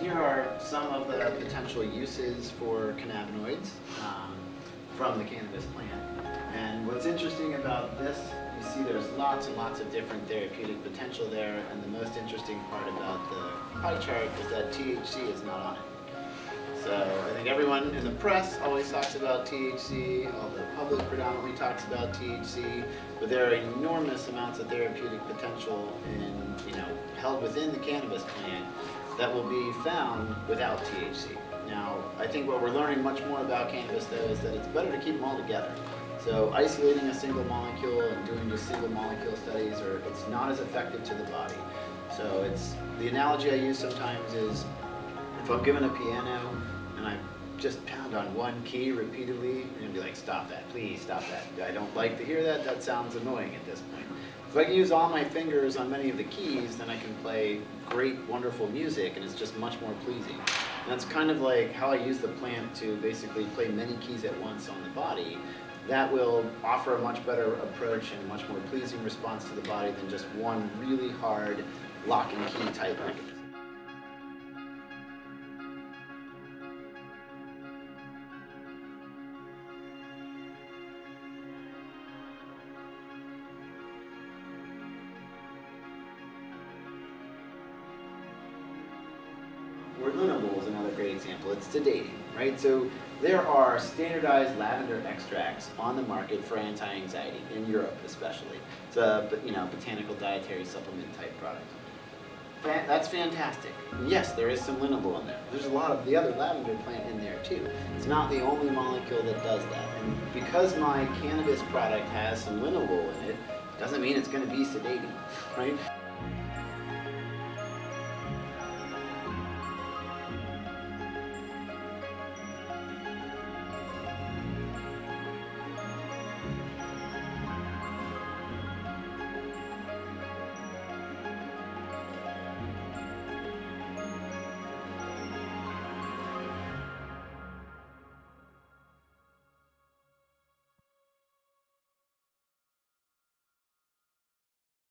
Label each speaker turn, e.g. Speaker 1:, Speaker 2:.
Speaker 1: Here are some of the potential uses for cannabinoids from the cannabis plant. And what's interesting about this, you see there's lots and lots of different therapeutic potential there, and the most interesting part about the pie chart is that THC is not on it. So I think everyone in the press always talks about THC, all the public predominantly talks about THC, but there are enormous amounts of therapeutic potential held within the cannabis plant that will be found without THC. Now, I think what we're learning much more about cannabis though is that it's better to keep them all together. So isolating a single molecule and doing just single molecule studies, it's not as effective to the body. So the analogy I use sometimes is if I'm given a piano and I just pound on one key repeatedly, you're gonna be like, stop that, please stop that. I don't like to hear that, that sounds annoying at this point. If I can use all my fingers on many of the keys, then I can play great, wonderful music, and it's just much more pleasing. And that's kind of like how I use the plant to basically play many keys at once on the body. That will offer a much better approach and a much more pleasing response to the body than just one really hard lock and key type mechanism. Linalool is another great example. It's sedating, right? So there are standardized lavender extracts on the market for anti-anxiety, in Europe especially. It's a botanical dietary supplement type product. That's fantastic. And yes, there is some linalool in there. There's a lot of the other lavender plant in there too. It's not the only molecule that does that. And because my cannabis product has some linalool in it, doesn't mean it's going to be sedating, right?